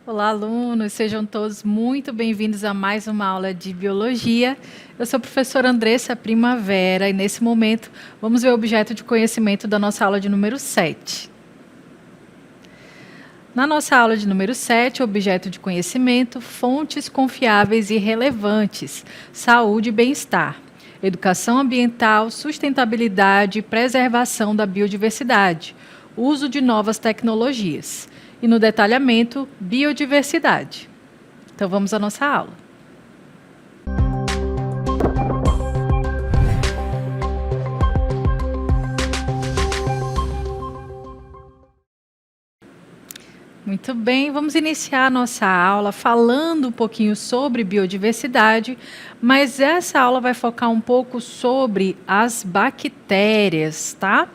Olá, alunos! Sejam todos muito bem-vindos a mais uma aula de Biologia. Eu sou a professora Andressa Primavera e, nesse momento, vamos ver o objeto de conhecimento da nossa aula de número 7. Na nossa aula de número 7, objeto de conhecimento, fontes confiáveis e relevantes, saúde e bem-estar, educação ambiental, sustentabilidade e preservação da biodiversidade, uso de novas tecnologias. E no detalhamento, biodiversidade. Então, vamos à nossa aula. Muito bem, vamos iniciar a nossa aula falando um pouquinho sobre biodiversidade, mas essa aula vai focar um pouco sobre as bactérias, tá?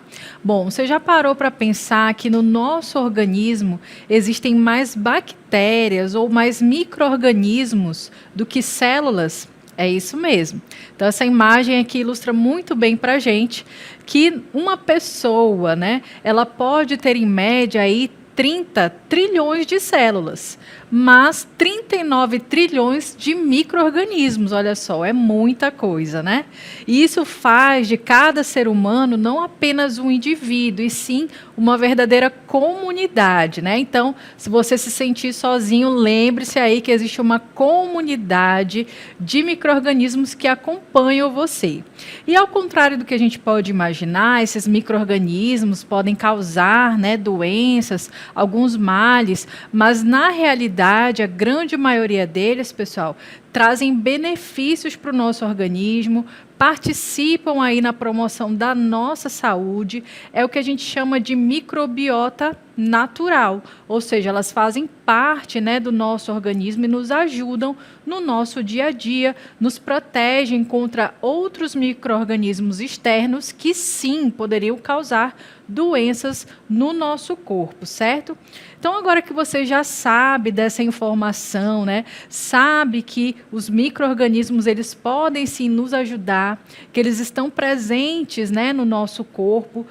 Bom, você já parou para pensar que no nosso organismo existem mais bactérias ou mais micro-organismos do que células? É isso mesmo. Então, essa imagem aqui ilustra muito bem para a gente que uma pessoa, né, ela pode ter em média aí 30 trilhões de células, mas 39 trilhões de micro-organismos, olha só, é muita coisa, né? E isso faz de cada ser humano não apenas um indivíduo, e sim uma verdadeira comunidade, né? Então, se você se sentir sozinho, lembre-se aí que existe uma comunidade de micro-organismos que acompanham você. E ao contrário do que a gente pode imaginar, esses micro-organismos podem causar, né, doenças, alguns males, mas na realidade, a grande maioria deles, pessoal, trazem benefícios para o nosso organismo, participam aí na promoção da nossa saúde, é o que a gente chama de microbiota natural, ou seja, elas fazem parte, né, do nosso organismo e nos ajudam no nosso dia a dia, nos protegem contra outros micro-organismos externos que sim poderiam causar doenças no nosso corpo, certo? Então, agora que você já sabe dessa informação, né, sabe que os micro-organismos eles podem sim nos ajudar, que eles estão presentes, né, no nosso corpo,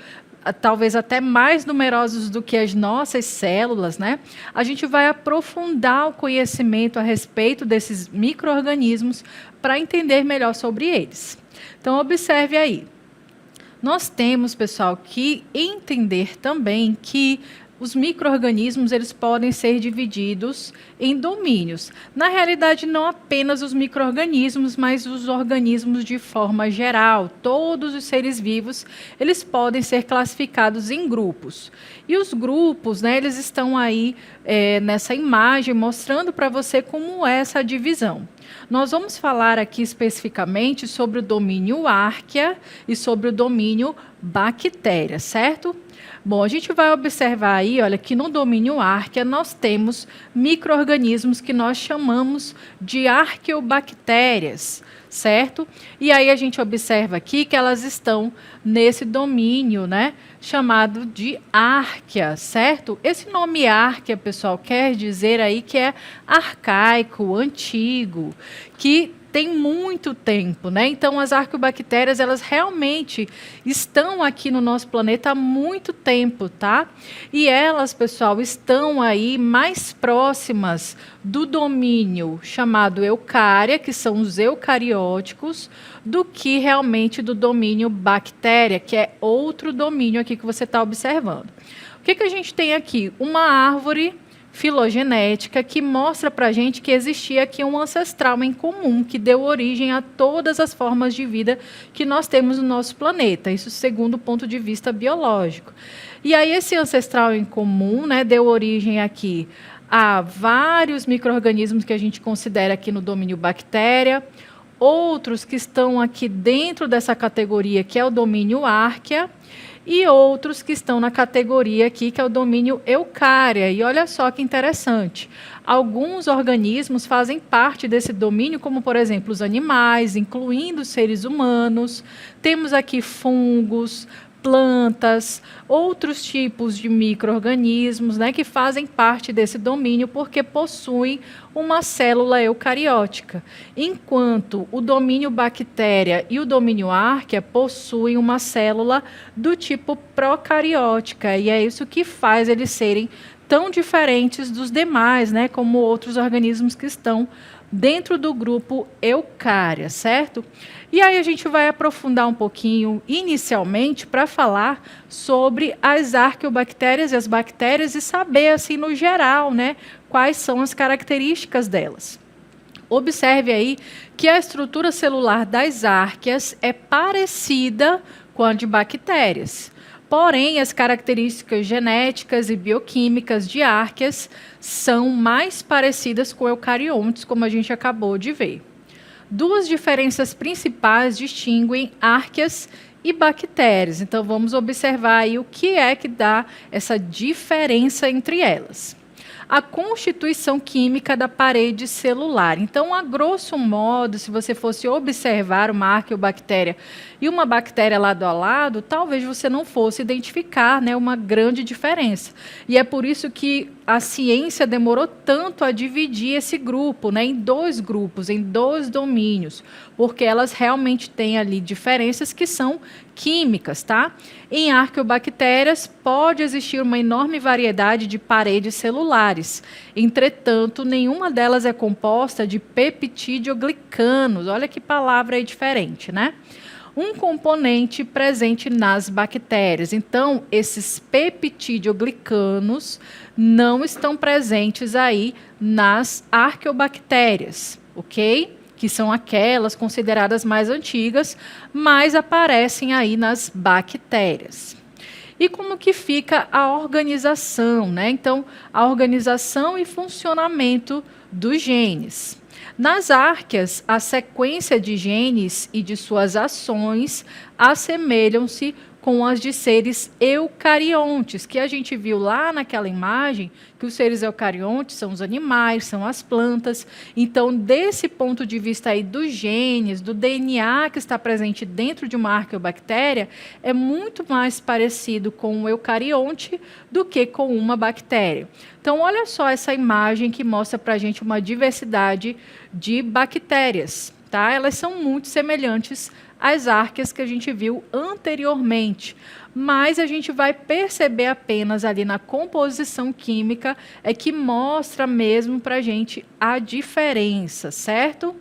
talvez até mais numerosos do que as nossas células, né? A gente vai aprofundar o conhecimento a respeito desses micro-organismos para entender melhor sobre eles. Então, observe aí. Nós temos, pessoal, que entender também que os micro-organismos eles podem ser divididos em domínios. Na realidade, não apenas os micro-organismos, mas os organismos de forma geral. Todos os seres vivos, eles podem ser classificados em grupos. E os grupos, né, eles estão aí nessa imagem, mostrando para você como é essa divisão. Nós vamos falar aqui especificamente sobre o domínio Archaea e sobre o domínio Bactéria, certo? Bom, a gente vai observar aí, olha, que no domínio Archaea nós temos micro-organismos que nós chamamos de arqueobactérias, certo? E aí a gente observa aqui que elas estão nesse domínio, né, chamado de Archaea, certo? Esse nome Archaea, pessoal, quer dizer aí que é arcaico, antigo, que tem muito tempo, né? Então, as arqueobactérias, elas realmente estão aqui no nosso planeta há muito tempo, tá? E elas, pessoal, estão aí mais próximas do domínio chamado Eucária, que são os eucarióticos, do que realmente do domínio Bactéria, que é outro domínio aqui que você está observando. O que a gente tem aqui? Uma árvore filogenética que mostra para a gente que existia aqui um ancestral em comum que deu origem a todas as formas de vida que nós temos no nosso planeta, isso segundo o ponto de vista biológico. E aí esse ancestral em comum, né, deu origem aqui a vários micro-organismos que a gente considera aqui no domínio bactéria, outros que estão aqui dentro dessa categoria que é o domínio Archaea, e outros que estão na categoria aqui, que é o domínio Eucária. E olha só que interessante, alguns organismos fazem parte desse domínio, como, por exemplo, os animais, incluindo os seres humanos. Temos aqui fungos, plantas, outros tipos de micro-organismos, né, que fazem parte desse domínio porque possuem uma célula eucariótica, enquanto o domínio bactéria e o domínio árquea possuem uma célula do tipo procariótica, e é isso que faz eles serem tão diferentes dos demais, né, como outros organismos que estão dentro do grupo Eucária, certo? E aí a gente vai aprofundar um pouquinho inicialmente para falar sobre as arqueobactérias e as bactérias e saber, assim, no geral, né, quais são as características delas. Observe aí que a estrutura celular das árqueas é parecida com a de bactérias. Porém, as características genéticas e bioquímicas de árqueas são mais parecidas com eucariontes, como a gente acabou de ver. Duas diferenças principais distinguem árqueas e bactérias. Então, vamos observar aí o que é que dá essa diferença entre elas. A constituição química da parede celular. Então, a grosso modo, se você fosse observar uma arqueobactéria e uma bactéria lado a lado, talvez você não fosse identificar, né, uma grande diferença. E é por isso que a ciência demorou tanto a dividir esse grupo, né, em dois grupos, em dois domínios, porque elas realmente têm ali diferenças que são químicas, tá? Em arqueobactérias pode existir uma enorme variedade de paredes celulares. Entretanto, nenhuma delas é composta de peptidoglicanos. Olha que palavra aí diferente, né? Um componente presente nas bactérias. Então, esses peptidoglicanos não estão presentes aí nas arqueobactérias, ok? Que são aquelas consideradas mais antigas, mas aparecem aí nas bactérias. E como que fica a organização, né? Então, a organização e funcionamento dos genes. Nas árqueas, a sequência de genes e de suas ações assemelham-se com as de seres eucariontes, que a gente viu lá naquela imagem, que os seres eucariontes são os animais, são as plantas. Então, desse ponto de vista aí dos genes, do DNA que está presente dentro de uma arqueobactéria, é muito mais parecido com o eucarionte do que com uma bactéria. Então, olha só essa imagem que mostra para a gente uma diversidade de bactérias, tá? Elas são muito semelhantes às árqueas que a gente viu anteriormente, mas a gente vai perceber apenas ali na composição química é que mostra mesmo para a gente a diferença, certo?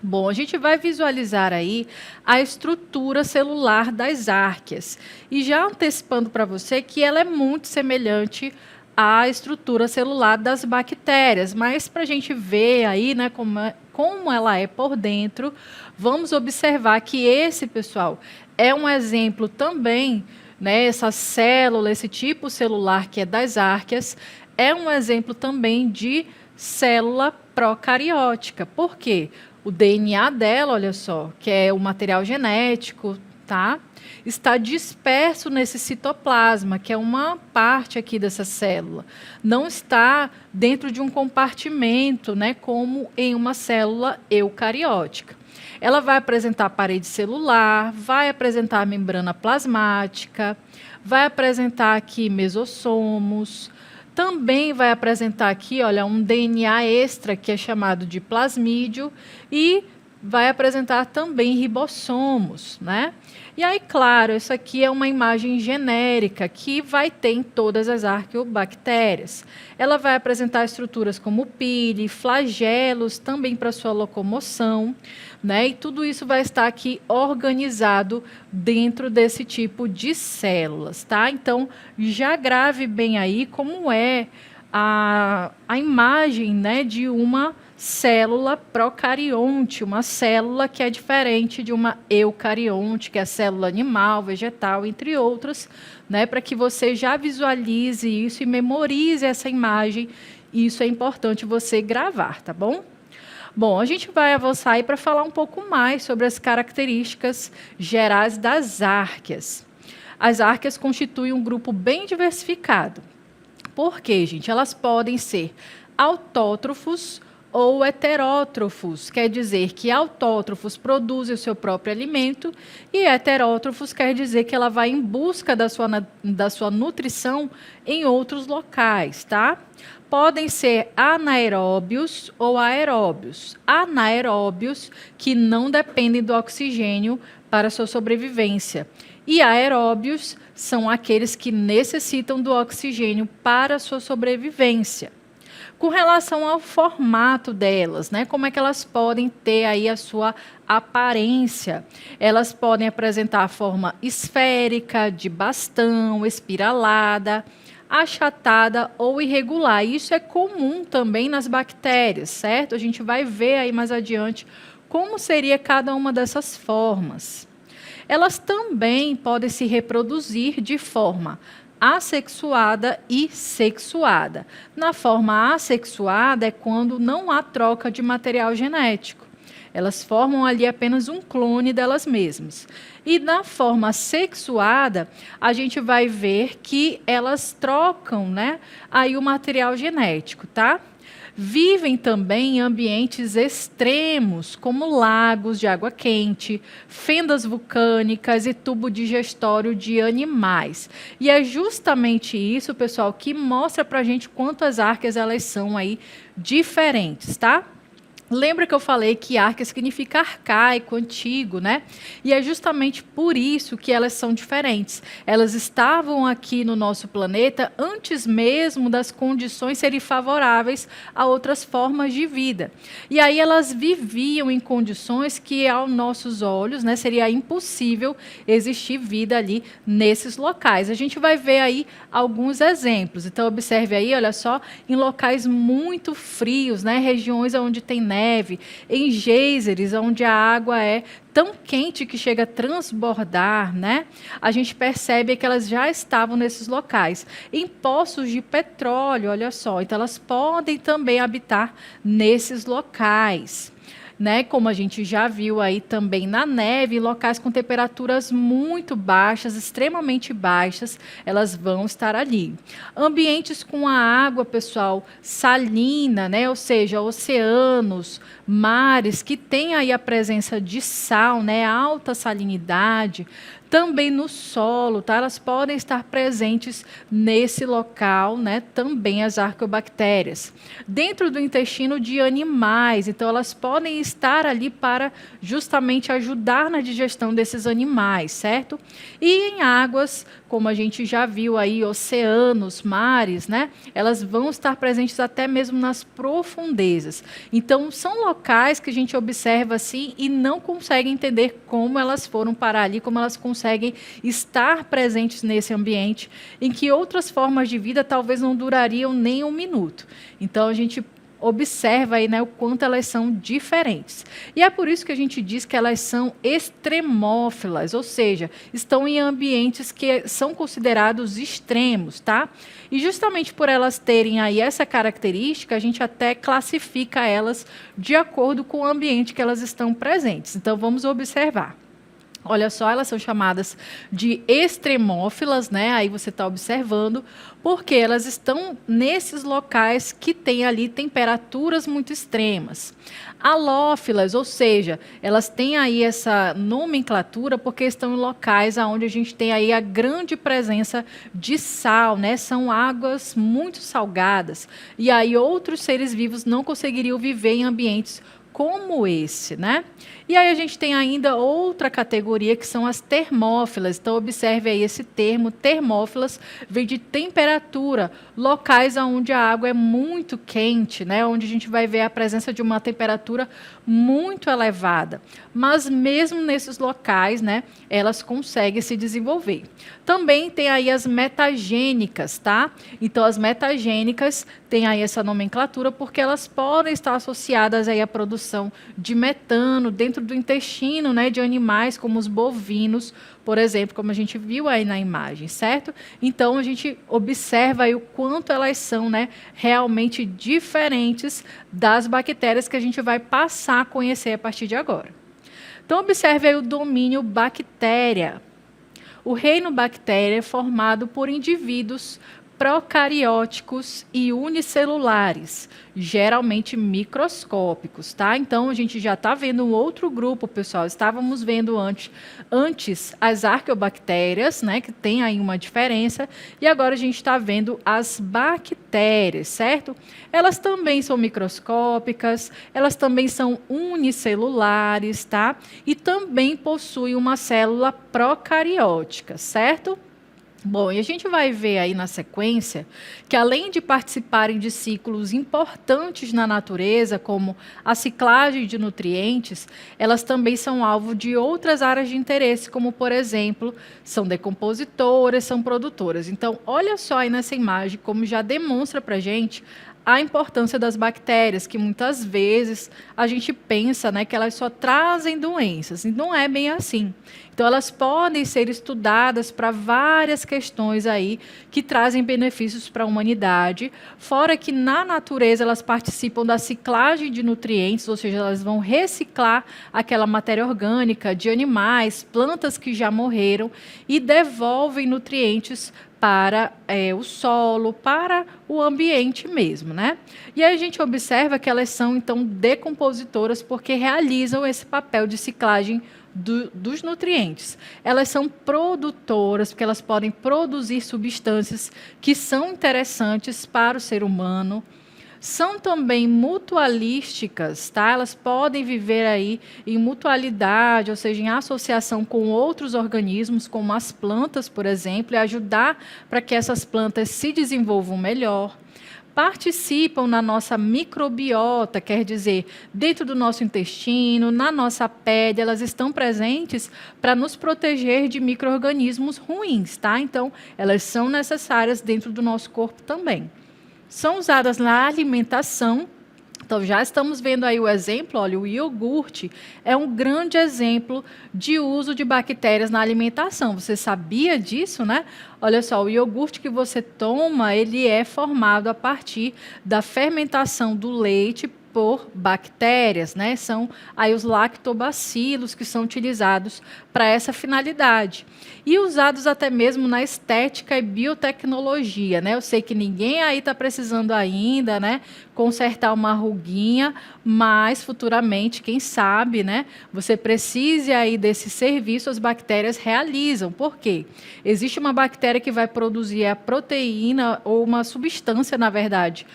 Bom, a gente vai visualizar aí a estrutura celular das árqueas e já antecipando para você que ela é muito semelhante à estrutura celular das bactérias, mas para a gente ver aí, né, como ela é por dentro, vamos observar que esse, pessoal, é um exemplo também, né, essa célula, esse tipo celular que é das árqueas, é um exemplo também de célula procariótica. Por quê? O DNA dela, olha só, que é o material genético, tá? Está disperso nesse citoplasma, que é uma parte aqui dessa célula. Não está dentro de um compartimento, né, como em uma célula eucariótica. Ela vai apresentar parede celular, vai apresentar membrana plasmática, vai apresentar aqui mesossomos, também vai apresentar aqui, olha, um DNA extra, que é chamado de plasmídio, e vai apresentar também ribossomos, né? E aí, claro, isso aqui é uma imagem genérica que vai ter em todas as arqueobactérias. Ela vai apresentar estruturas como pile, flagelos, também para sua locomoção, né? E tudo isso vai estar aqui organizado dentro desse tipo de células, tá? Então, já grave bem aí como é a imagem, né, de uma célula procarionte, uma célula que é diferente de uma eucarionte, que é a célula animal, vegetal, entre outras, né, para que você já visualize isso e memorize essa imagem. Isso é importante você gravar, tá bom? Bom, a gente vai avançar aí para falar um pouco mais sobre as características gerais das árqueas. As árqueas constituem um grupo bem diversificado. Por quê, gente? Elas podem ser autótrofos ou heterótrofos, quer dizer que autótrofos produzem o seu próprio alimento e heterótrofos quer dizer que ela vai em busca da sua nutrição em outros locais, tá? Podem ser anaeróbios ou aeróbios. Anaeróbios, que não dependem do oxigênio para sua sobrevivência. E aeróbios são aqueles que necessitam do oxigênio para sua sobrevivência. Com relação ao formato delas, né? Como é que elas podem ter aí a sua aparência? Elas podem apresentar a forma esférica, de bastão, espiralada, achatada ou irregular. Isso é comum também nas bactérias, certo? A gente vai ver aí mais adiante como seria cada uma dessas formas. Elas também podem se reproduzir de forma assexuada e sexuada. Na forma assexuada é quando não há troca de material genético. Elas formam ali apenas um clone delas mesmas. E na forma sexuada, a gente vai ver que elas trocam, né, aí o material genético, tá? Vivem também em ambientes extremos, como lagos de água quente, fendas vulcânicas e tubo digestório de animais. E é justamente isso, pessoal, que mostra para a gente quantas arqueias elas são aí diferentes, tá? Lembra que eu falei que arca significa arcaico, antigo, né? E é justamente por isso que elas são diferentes. Elas estavam aqui no nosso planeta antes mesmo das condições serem favoráveis a outras formas de vida. E aí elas viviam em condições que, aos nossos olhos, né, seria impossível existir vida ali nesses locais. A gente vai ver aí alguns exemplos. Então, observe aí, olha só, em locais muito frios, né, regiões onde tem neve, em geysers, onde a água é tão quente que chega a transbordar, né? A gente percebe que elas já estavam nesses locais. Em poços de petróleo, olha só, então elas podem também habitar nesses locais. Né, como a gente já viu aí também na neve, em locais com temperaturas muito baixas, extremamente baixas, elas vão estar ali. Ambientes com a água, pessoal, salina, né, ou seja, oceanos, mares, que tem aí a presença de sal, né, alta salinidade, também no solo, tá? Elas podem estar presentes nesse local, né? Também as arqueobactérias. Dentro do intestino de animais, então elas podem estar ali para justamente ajudar na digestão desses animais, certo? E em águas, como a gente já viu aí, oceanos, mares, né? Elas vão estar presentes até mesmo nas profundezas. Então, são locais que a gente observa assim e não consegue entender como elas foram parar ali, como elas conseguem estar presentes nesse ambiente, em que outras formas de vida talvez não durariam nem um minuto. Então, a gente observa aí, né, o quanto elas são diferentes. E é por isso que a gente diz que elas são extremófilas, ou seja, estão em ambientes que são considerados extremos, tá? E justamente por elas terem aí essa característica, a gente até classifica elas de acordo com o ambiente que elas estão presentes. Então, vamos observar. Olha só, elas são chamadas de extremófilas, né? Aí você está observando, porque elas estão nesses locais que têm ali temperaturas muito extremas. Halófilas, ou seja, elas têm aí essa nomenclatura porque estão em locais onde a gente tem aí a grande presença de sal, né? São águas muito salgadas. E aí outros seres vivos não conseguiriam viver em ambientes como esse, né? E aí a gente tem ainda outra categoria que são as termófilas. Então observe aí esse termo, termófilas, vem de temperatura, locais onde a água é muito quente, né? Onde a gente vai ver a presença de uma temperatura muito elevada. Mas mesmo nesses locais, né, elas conseguem se desenvolver. Também tem aí as metagênicas, tá? Então as metagênicas têm aí essa nomenclatura porque elas podem estar associadas aí à produção de metano dentro do intestino, né, de animais como os bovinos, por exemplo, como a gente viu aí na imagem, certo? Então a gente observa aí o quanto elas são, né, realmente diferentes das bactérias que a gente vai passar a conhecer a partir de agora. Então observe aí o domínio bactéria. O reino bactéria é formado por indivíduos procarióticos e unicelulares, geralmente microscópicos, tá? Então, a gente já está vendo um outro grupo, pessoal. Estávamos vendo antes as arqueobactérias, né, que tem aí uma diferença, e agora a gente está vendo as bactérias, certo? Elas também são microscópicas, elas também são unicelulares, tá? E também possuem uma célula procariótica, certo? Bom, e a gente vai ver aí na sequência que, além de participarem de ciclos importantes na natureza, como a ciclagem de nutrientes, elas também são alvo de outras áreas de interesse, como, por exemplo, são decompositoras, são produtoras. Então, olha só aí nessa imagem como já demonstra para a gente a importância das bactérias, que muitas vezes a gente pensa, né, que elas só trazem doenças, e não é bem assim. Então, elas podem ser estudadas para várias questões aí que trazem benefícios para a humanidade, fora que na natureza elas participam da ciclagem de nutrientes, ou seja, elas vão reciclar aquela matéria orgânica de animais, plantas que já morreram e devolvem nutrientes para o solo, para o ambiente mesmo, né? E aí a gente observa que elas são, então, decompositoras porque realizam esse papel de ciclagem dos nutrientes. Elas são produtoras, porque elas podem produzir substâncias que são interessantes para o ser humano. São também mutualísticas, tá? Elas podem viver aí em mutualidade, ou seja, em associação com outros organismos, como as plantas, por exemplo, e ajudar para que essas plantas se desenvolvam melhor. Participam na nossa microbiota, quer dizer, dentro do nosso intestino, na nossa pele, elas estão presentes para nos proteger de micro-organismos ruins, tá? Então, elas são necessárias dentro do nosso corpo também. São usadas na alimentação. Então, já estamos vendo aí o exemplo, olha, o iogurte é um grande exemplo de uso de bactérias na alimentação. Você sabia disso, né? Olha só, o iogurte que você toma, ele é formado a partir da fermentação do leite por bactérias, né? São aí os lactobacilos que são utilizados para essa finalidade. E usados até mesmo na estética e biotecnologia, né? Eu sei que ninguém aí está precisando ainda, né, consertar uma ruguinha, mas futuramente, quem sabe, né, você precise aí desse serviço, as bactérias realizam. Por quê? Existe uma bactéria que vai produzir a proteína ou uma substância, na verdade,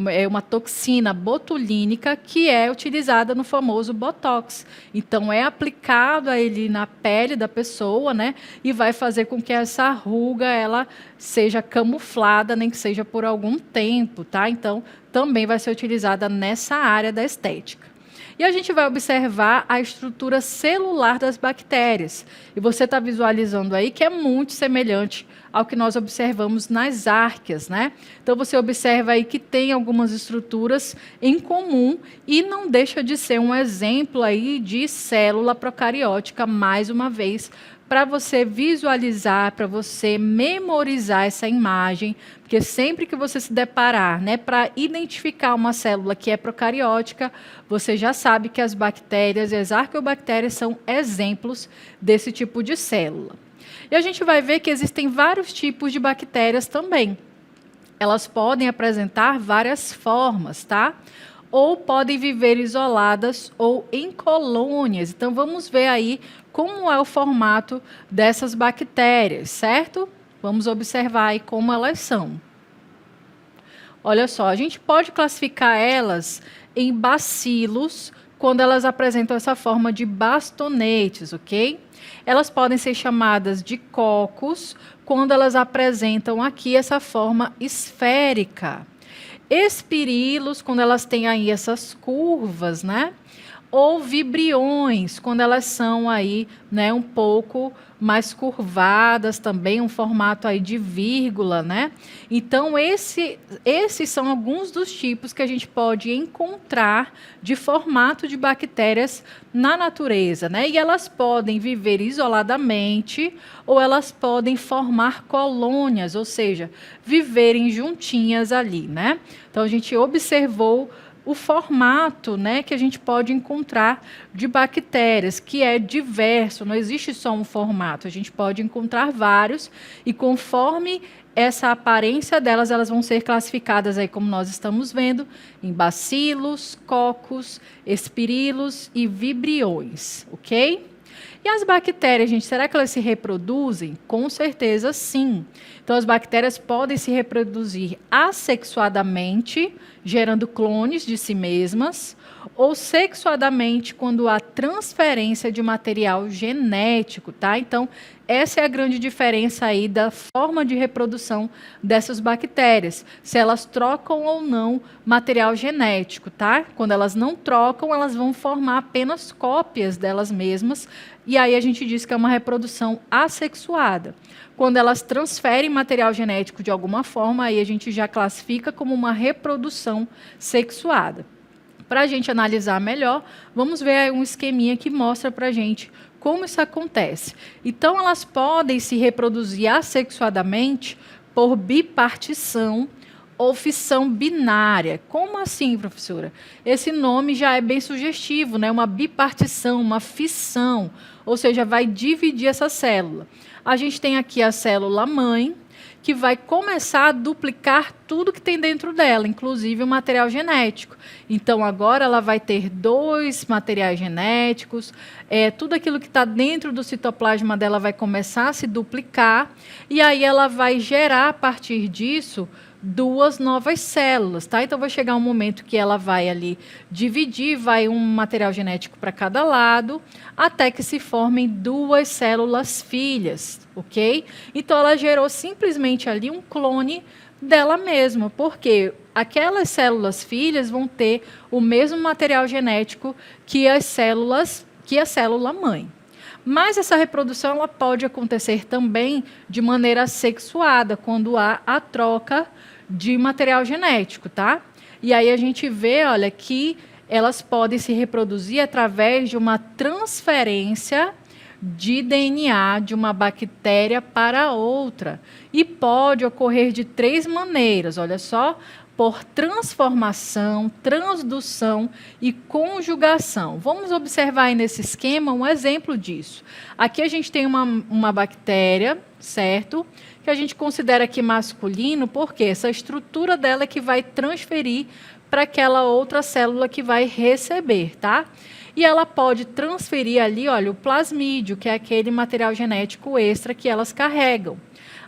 é uma toxina botulínica que é utilizada no famoso Botox. Então, é aplicado a ele na pele da pessoa, né? E vai fazer com que essa ruga ela seja camuflada, nem que seja por algum tempo, tá? Então, também vai ser utilizada nessa área da estética. E a gente vai observar a estrutura celular das bactérias. E você está visualizando aí que é muito semelhante ao que nós observamos nas árqueas, né? Então, você observa aí que tem algumas estruturas em comum e não deixa de ser um exemplo aí de célula procariótica, mais uma vez, para você visualizar, para você memorizar essa imagem, porque sempre que você se deparar, né, para identificar uma célula que é procariótica, você já sabe que as bactérias e as arqueobactérias são exemplos desse tipo de célula. E a gente vai ver que existem vários tipos de bactérias também. Elas podem apresentar várias formas, tá? Ou podem viver isoladas ou em colônias. Então, vamos ver aí como é o formato dessas bactérias, certo? Vamos observar aí como elas são. Olha só, a gente pode classificar elas em bacilos quando elas apresentam essa forma de bastonetes, ok? Elas podem ser chamadas de cocos quando elas apresentam aqui essa forma esférica. Espirilos, quando elas têm aí essas curvas, né? Ou vibriões, quando elas são aí, né, um pouco mais curvadas também, um formato aí de vírgula, né? Então, esses são alguns dos tipos que a gente pode encontrar de formato de bactérias na natureza, né? E elas podem viver isoladamente ou elas podem formar colônias, ou seja, viverem juntinhas ali, né? Então, a gente observou o formato, né, que a gente pode encontrar de bactérias, que é diverso, não existe só um formato, a gente pode encontrar vários, e conforme essa aparência delas, elas vão ser classificadas aí, como nós estamos vendo, em bacilos, cocos, espirilos e vibriões, ok? E as bactérias, gente, será que elas se reproduzem? Com certeza sim. Então, as bactérias podem se reproduzir assexuadamente, gerando clones de si mesmas, ou sexuadamente, quando há transferência de material genético, tá? Então, essa é a grande diferença aí da forma de reprodução dessas bactérias, se elas trocam ou não material genético, tá? Quando elas não trocam, elas vão formar apenas cópias delas mesmas, e aí a gente diz que é uma reprodução assexuada. Quando elas transferem material genético de alguma forma, aí a gente já classifica como uma reprodução sexuada. Para a gente analisar melhor, vamos ver aí um esqueminha que mostra para a gente como isso acontece. Então, elas podem se reproduzir assexuadamente por bipartição ou fissão binária. Como assim, professora? Esse nome já é bem sugestivo, né? Uma bipartição, uma fissão, ou seja, vai dividir essa célula. A gente tem aqui a célula mãe, que vai começar a duplicar tudo que tem dentro dela, inclusive o material genético. Então, agora ela vai ter 2 materiais genéticos, tudo aquilo que está dentro do citoplasma dela vai começar a se duplicar, e aí ela vai gerar, a partir disso, 2 novas células, tá? Então, vai chegar um momento que ela vai ali dividir, vai um material genético para cada lado, até que se formem 2 células filhas, ok? Então, ela gerou simplesmente ali um clone dela mesma, porque aquelas células filhas vão ter o mesmo material genético que a célula mãe. Mas essa reprodução ela pode acontecer também de maneira sexuada, quando há a troca de material genético, tá? E aí a gente vê, olha, que elas podem se reproduzir através de uma transferência de DNA de uma bactéria para outra. E pode ocorrer de 3 maneiras, olha só, por transformação, transdução e conjugação. Vamos observar aí nesse esquema um exemplo disso. Aqui a gente tem uma bactéria, certo? Que a gente considera aqui masculino, porque essa estrutura dela é que vai transferir para aquela outra célula que vai receber, tá? E ela pode transferir ali, olha, o plasmídio, que é aquele material genético extra que elas carregam.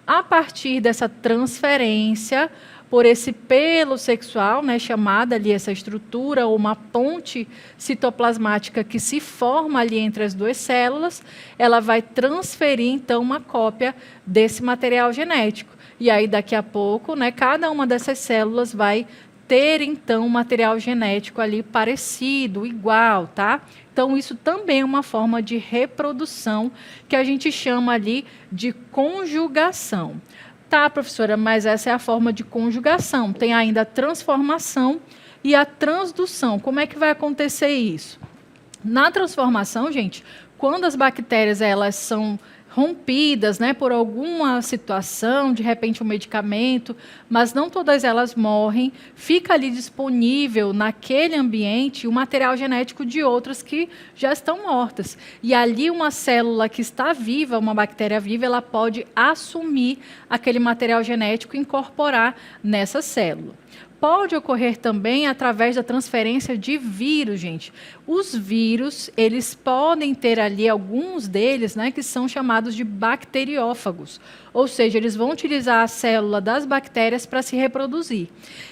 A partir dessa transferência, por esse pelo sexual, né, chamada ali essa estrutura, ou uma ponte citoplasmática que se forma ali entre as 2 células, ela vai transferir, então, uma cópia desse material genético. E aí, daqui a pouco, né, cada uma dessas células vai ter, então, um material genético ali parecido, igual, tá? Então, isso também é uma forma de reprodução que a gente chama ali de conjugação. Tá, professora, mas essa é a forma de conjugação. Tem ainda a transformação e a transdução. Como é que vai acontecer isso? Na transformação, gente, quando as bactérias elas são rompidas, né, por alguma situação, de repente um medicamento, mas não todas elas morrem, fica ali disponível naquele ambiente o material genético de outras que já estão mortas. E ali uma célula que está viva, uma bactéria viva, ela pode assumir aquele material genético e incorporar nessa célula. Pode ocorrer também através da transferência de vírus, gente. Os vírus, eles podem ter ali alguns deles, né, que são chamados de bacteriófagos. Ou seja, eles vão utilizar a célula das bactérias para se reproduzir.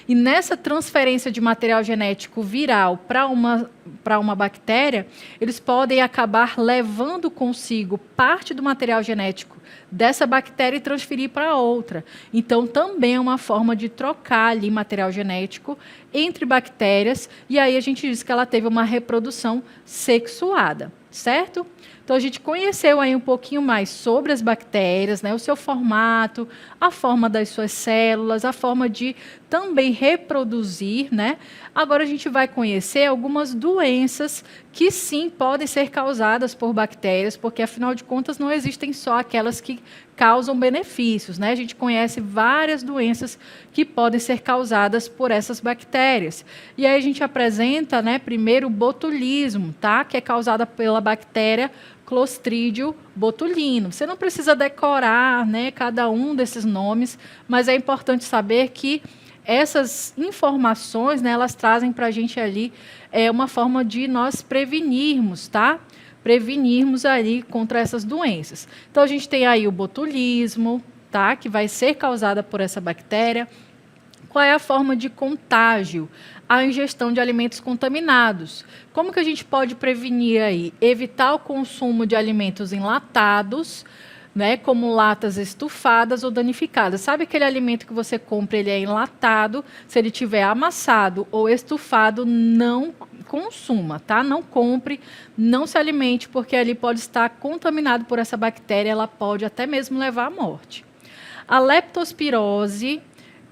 E nessa transferência de material genético viral para uma bactéria, eles podem acabar levando consigo parte do material genético dessa bactéria e transferir para outra. Então, também é uma forma de trocar ali material genético entre bactérias, e aí a gente diz que ela teve uma reprodução sexuada, certo? Então, a gente conheceu aí um pouquinho mais sobre as bactérias, né, o seu formato, a forma das suas células, a forma de também reproduzir, né? Agora a gente vai conhecer algumas doenças que sim podem ser causadas por bactérias, porque afinal de contas não existem só aquelas que causam benefícios, né? A gente conhece várias doenças que podem ser causadas por essas bactérias. bactérias. E aí a gente apresenta, né, primeiro o botulismo, tá? Que é causada pela bactéria Clostridium botulinum. Você não precisa decorar, né, cada um desses nomes, mas é importante saber que essas informações, né, elas trazem para a gente ali uma forma de nós prevenirmos, tá? Prevenirmos ali contra essas doenças. Então, a gente tem aí o botulismo, tá? Que vai ser causada por essa bactéria. Qual é a forma de contágio? A ingestão de alimentos contaminados. Como que a gente pode prevenir aí? Evitar o consumo de alimentos enlatados, né, como latas estufadas ou danificadas. Sabe aquele alimento que você compra, ele é enlatado, se ele tiver amassado ou estufado, não consuma, tá? Não compre, não se alimente, porque ali pode estar contaminado por essa bactéria, ela pode até mesmo levar à morte. A leptospirose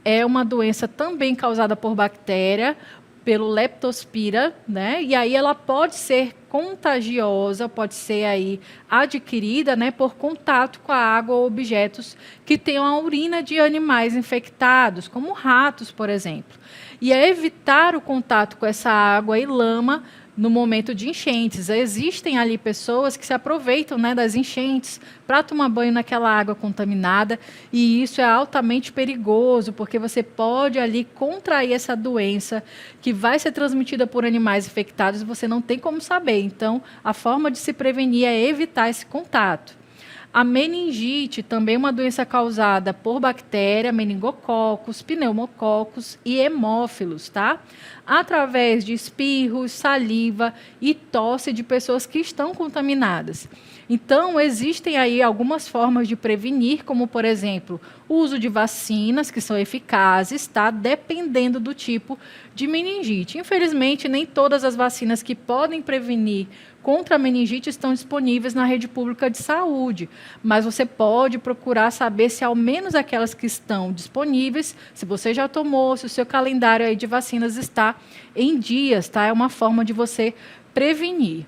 é uma doença também causada por bactéria, pelo Leptospira, né? E aí ela pode ser contagiosa, pode ser aí adquirida, né, por contato com a água ou objetos que tenham a urina de animais infectados, como ratos, por exemplo. E é evitar o contato com essa água e lama no momento de enchentes. Existem ali pessoas que se aproveitam, né, das enchentes para tomar banho naquela água contaminada, e isso é altamente perigoso, porque você pode ali contrair essa doença que vai ser transmitida por animais infectados e você não tem como saber. Então, a forma de se prevenir é evitar esse contato. A meningite, também uma doença causada por bactéria, meningococos, pneumococos e hemófilos, tá? Através de espirros, saliva e tosse de pessoas que estão contaminadas. Então, existem aí algumas formas de prevenir, como, por exemplo, o uso de vacinas, que são eficazes, tá? Dependendo do tipo de meningite. Infelizmente, nem todas as vacinas que podem prevenir contra a meningite estão disponíveis na rede pública de saúde, mas você pode procurar saber se ao menos aquelas que estão disponíveis, se você já tomou, se o seu calendário aí de vacinas está em dias, tá? É uma forma de você prevenir.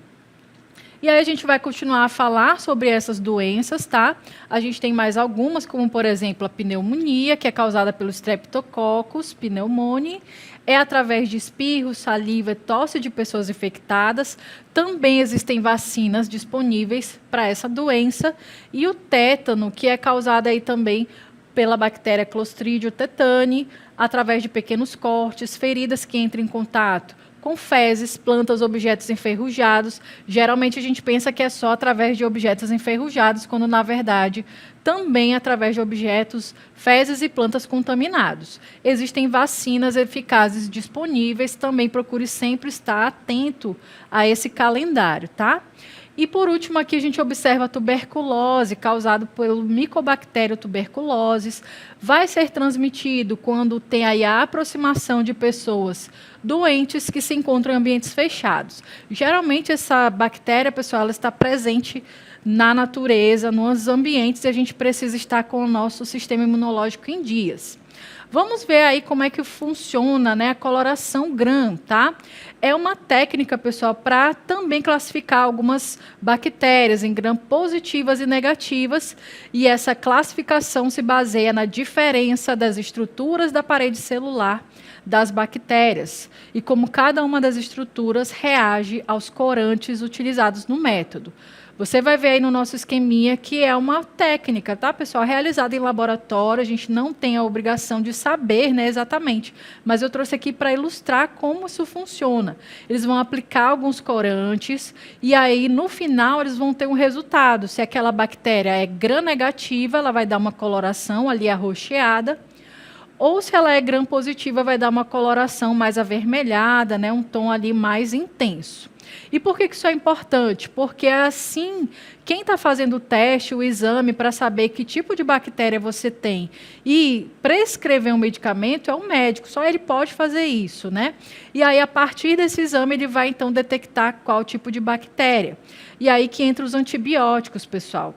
E aí a gente vai continuar a falar sobre essas doenças, tá? A gente tem mais algumas, como, por exemplo, a pneumonia, que é causada pelo Streptococcus pneumoniae, é através de espirro, saliva e tosse de pessoas infectadas. Também existem vacinas disponíveis para essa doença. E o tétano, que é causado aí também pela bactéria Clostridium tetani, através de pequenos cortes, feridas que entram em contato com fezes, plantas, objetos enferrujados. Geralmente a gente pensa que é só através de objetos enferrujados, quando na verdade também através de objetos, fezes e plantas contaminados. Existem vacinas eficazes disponíveis, também procure sempre estar atento a esse calendário, tá? E por último aqui a gente observa a tuberculose, causado pelo Mycobacterium tuberculosis. Vai ser transmitido quando tem aí a aproximação de pessoas doentes que se encontram em ambientes fechados. Geralmente essa bactéria, pessoal, ela está presente na natureza, nos ambientes, e a gente precisa estar com o nosso sistema imunológico em dias. Vamos ver aí como é que funciona, né, a coloração Gram, tá? É uma técnica, pessoal, para também classificar algumas bactérias em Gram positivas e negativas, e essa classificação se baseia na diferença das estruturas da parede celular das bactérias e como cada uma das estruturas reage aos corantes utilizados no método. Você vai ver aí no nosso esqueminha que é uma técnica, tá, pessoal? Realizada em laboratório, a gente não tem a obrigação de saber, né, exatamente, mas eu trouxe aqui para ilustrar como isso funciona. Eles vão aplicar alguns corantes e aí, no final, eles vão ter um resultado. Se aquela bactéria é gram-negativa, ela vai dar uma coloração ali arroxeada, ou se ela é gram-positiva, vai dar uma coloração mais avermelhada, né, um tom ali mais intenso. E por que isso é importante? Porque assim, quem está fazendo o teste, o exame, para saber que tipo de bactéria você tem e prescrever um medicamento é o médico, só ele pode fazer isso, né? E aí, a partir desse exame, ele vai então detectar qual tipo de bactéria. E aí que entra os antibióticos, pessoal.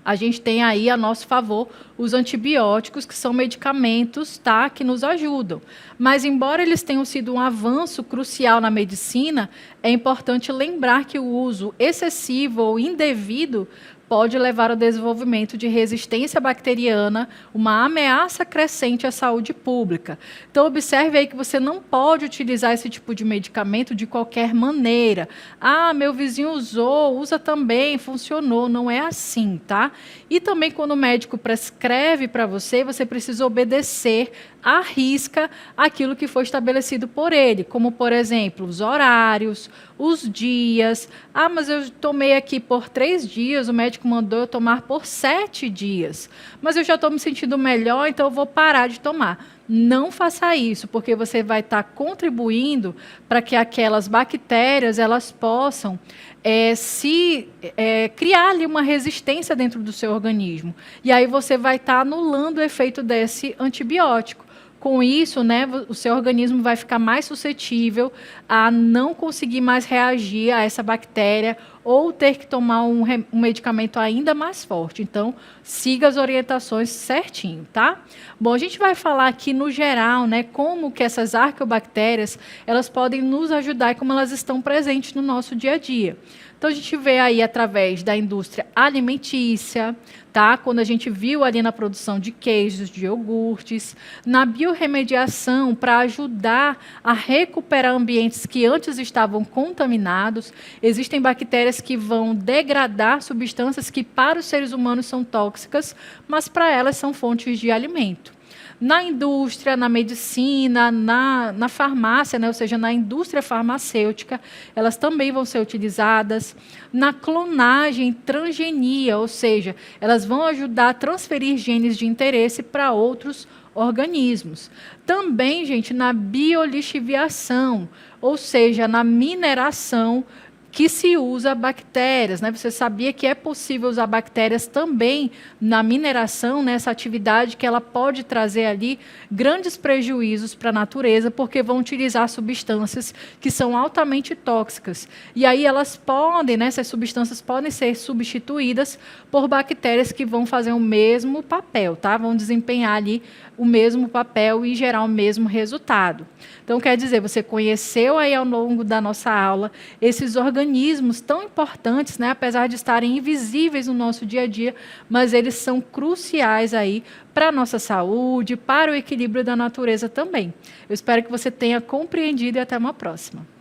A gente tem aí a nosso favor os antibióticos, que são medicamentos, tá, que nos ajudam. Mas, embora eles tenham sido um avanço crucial na medicina, é importante lembrar que o uso excessivo ou indevido pode levar ao desenvolvimento de resistência bacteriana, uma ameaça crescente à saúde pública. Então, observe aí que você não pode utilizar esse tipo de medicamento de qualquer maneira. Ah, meu vizinho usou, usa também, funcionou. Não é assim, tá? E também, quando o médico prescreve para você, você precisa obedecer à risca aquilo que foi estabelecido por ele, como, por exemplo, os horários, os dias. Ah, mas eu tomei aqui por 3 dias, o médico mandou eu tomar por 7 dias. Mas eu já estou me sentindo melhor, então eu vou parar de tomar. Não faça isso, porque você vai estar contribuindo para que aquelas bactérias elas possam criar ali uma resistência dentro do seu organismo. E aí você vai estar anulando o efeito desse antibiótico. Com isso, né, o seu organismo vai ficar mais suscetível a não conseguir mais reagir a essa bactéria ou ter que tomar um medicamento ainda mais forte. Então, siga as orientações certinho, tá? Bom, a gente vai falar aqui no geral, né, como que essas arqueobactérias, elas podem nos ajudar e como elas estão presentes no nosso dia a dia. Então, a gente vê aí através da indústria alimentícia, tá? Quando a gente viu ali na produção de queijos, de iogurtes, na biorremediação para ajudar a recuperar ambientes que antes estavam contaminados. Existem bactérias que vão degradar substâncias que para os seres humanos são tóxicas, mas para elas são fontes de alimento. Na indústria, na medicina, na farmácia, né, ou seja, na indústria farmacêutica, elas também vão ser utilizadas. Na clonagem, transgenia, ou seja, elas vão ajudar a transferir genes de interesse para outros organismos. Também, gente, na biolixiviação, ou seja, na mineração que se usa bactérias, né? Você sabia que é possível usar bactérias também na mineração, nessa atividade que ela pode trazer ali grandes prejuízos para a natureza, porque vão utilizar substâncias que são altamente tóxicas. E aí elas podem, né, essas substâncias podem ser substituídas por bactérias que vão fazer o mesmo papel, tá? Vão desempenhar ali o mesmo papel e gerar o mesmo resultado. Então, quer dizer, você conheceu aí ao longo da nossa aula esses organismos tão importantes, né, apesar de estarem invisíveis no nosso dia a dia, mas eles são cruciais aí para a nossa saúde, para o equilíbrio da natureza também. Eu espero que você tenha compreendido e até uma próxima.